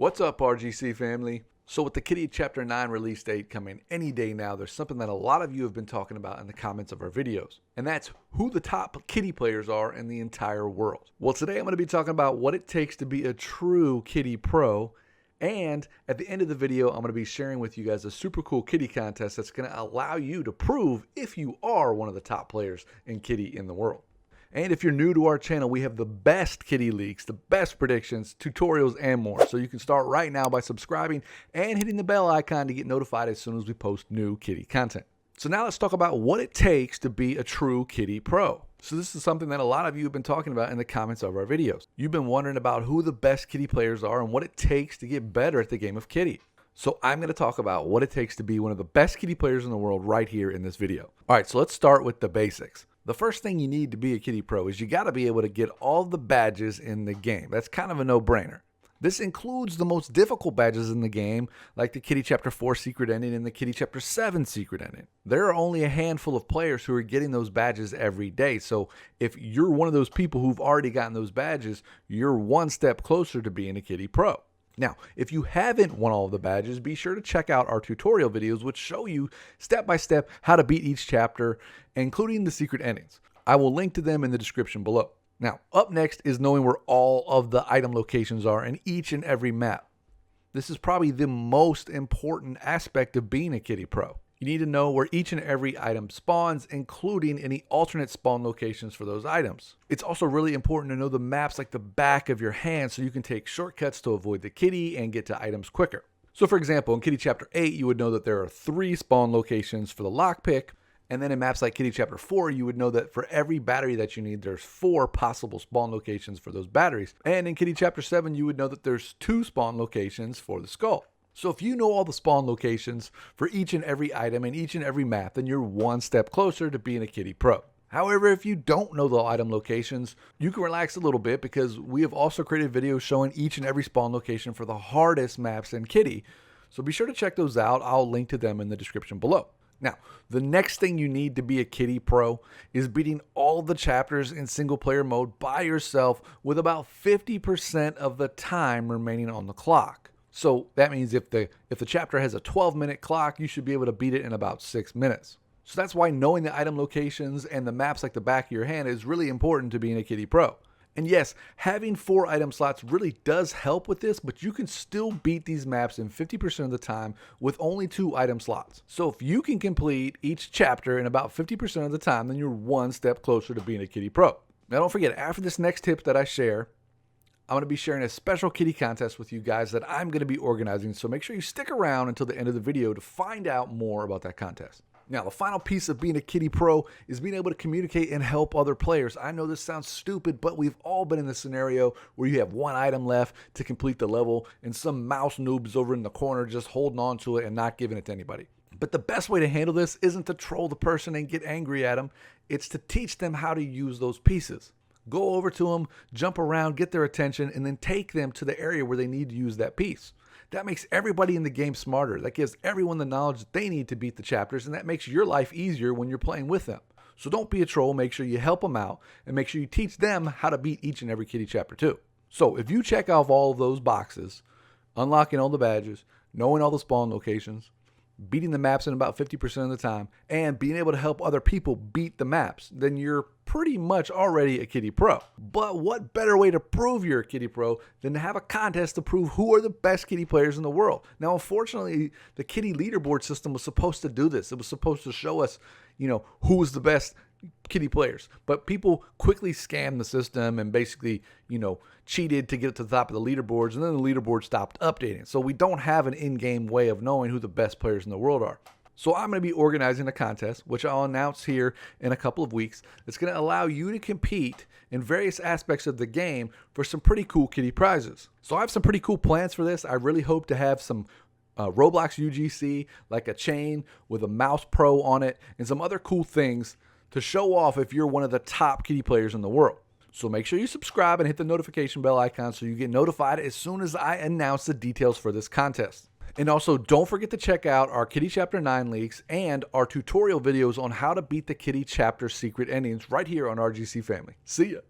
What's up, RGC family? So with the Kitty Chapter 9 release date coming any day now, there's something that a lot of you have been talking about in the comments of our videos. And that's who the top Kitty players are in the entire world. Well, today I'm going to be talking about what it takes to be a true Kitty Pro. And at the end of the video, I'm going to be sharing with you guys a super cool Kitty contest that's going to allow you to prove if you are one of the top players in Kitty in the world. And if you're new to our channel, we have the best Kitty leaks, the best predictions, tutorials, and more. So you can start right now by subscribing and hitting the bell icon to get notified as soon as we post new Kitty content. So now let's talk about what it takes to be a true Kitty Pro. So this is something that a lot of you have been talking about in the comments of our videos. You've been wondering about who the best Kitty players are and what it takes to get better at the game of Kitty. So I'm going to talk about what it takes to be one of the best Kitty players in the world right here in this video. All right, so let's start with the basics. The first thing you need to be a Kitty Pro is you got to be able to get all the badges in the game. That's kind of a no-brainer. This includes the most difficult badges in the game, like the Kitty Chapter 4 secret ending and the Kitty Chapter 7 secret ending. There are only a handful of players who are getting those badges every day. So if you're one of those people who've already gotten those badges, you're one step closer to being a Kitty Pro. Now, if you haven't won all of the badges, be sure to check out our tutorial videos, which show you step by step how to beat each chapter, including the secret endings. I will link to them in the description below. Now, up next is knowing where all of the item locations are in each and every map. This is probably the most important aspect of being a Kitty Pro. You need to know where each and every item spawns, including any alternate spawn locations for those items. It's also really important to know the maps like the back of your hand so you can take shortcuts to avoid the kitty and get to items quicker. So for example, in Kitty Chapter 8, you would know that there are 3 spawn locations for the lockpick. And then in maps like Kitty Chapter 4, you would know that for every battery that you need, there's 4 possible spawn locations for those batteries. And in Kitty Chapter 7, you would know that there's 2 spawn locations for the skull. So if you know all the spawn locations for each and every item in each and every map, then you're one step closer to being a Kitty Pro. However, if you don't know the item locations, you can relax a little bit because we have also created videos showing each and every spawn location for the hardest maps in Kitty. So be sure to check those out. I'll link to them in the description below. Now, the next thing you need to be a Kitty Pro is beating all the chapters in single player mode by yourself with about 50% of the time remaining on the clock. So that means if the chapter has a 12-minute clock, you should be able to beat it in about 6 minutes. So that's why knowing the item locations and the maps like the back of your hand is really important to being a Kitty Pro. And yes, having 4 item slots really does help with this, but you can still beat these maps in 50% of the time with only 2 item slots. So if you can complete each chapter in about 50% of the time, then you're one step closer to being a Kitty Pro. Now don't forget, after this next tip that I share, I'm going to be sharing a special Kitty contest with you guys that I'm going to be organizing, so make sure you stick around until the end of the video to find out more about that contest. Now, the final piece of being a Kitty Pro is being able to communicate and help other players. I know this sounds stupid, but we've all been in the scenario where you have 1 item left to complete the level and some mouse noobs over in the corner just holding on to it and not giving it to anybody. But the best way to handle this isn't to troll the person and get angry at them. It's to teach them how to use those pieces. Go over to them, jump around, get their attention, and then take them to the area where they need to use that piece. That makes everybody in the game smarter. That gives everyone the knowledge that they need to beat the chapters, and that makes your life easier when you're playing with them. So don't be a troll. Make sure you help them out, and make sure you teach them how to beat each and every Kitty chapter too. So if you check off all of those boxes, unlocking all the badges, knowing all the spawn locations, beating the maps in about 50% of the time, and being able to help other people beat the maps, then you're pretty much already a Kitty Pro. But what better way to prove you're a Kitty Pro than to have a contest to prove who are the best Kitty players in the world? Now, unfortunately, the Kitty leaderboard system was supposed to do this. It was supposed to show us, who was the best Kitty players, but people quickly scammed the system and basically, cheated to get to the top of the leaderboards, and then the leaderboard stopped updating. So we don't have an in-game way of knowing who the best players in the world are. So I'm going to be organizing a contest, which I'll announce here in a couple of weeks. It's going to allow you to compete in various aspects of the game for some pretty cool Kitty prizes. So I have some pretty cool plans for this. I really hope to have some Roblox UGC, like a chain with a mouse pro on it, and some other cool things to show off if you're one of the top Kitty players in the world. So make sure you subscribe and hit the notification bell icon so you get notified as soon as I announce the details for this contest. And also, don't forget to check out our Kitty Chapter 9 leaks and our tutorial videos on how to beat the Kitty Chapter secret endings right here on RGC Family. See ya!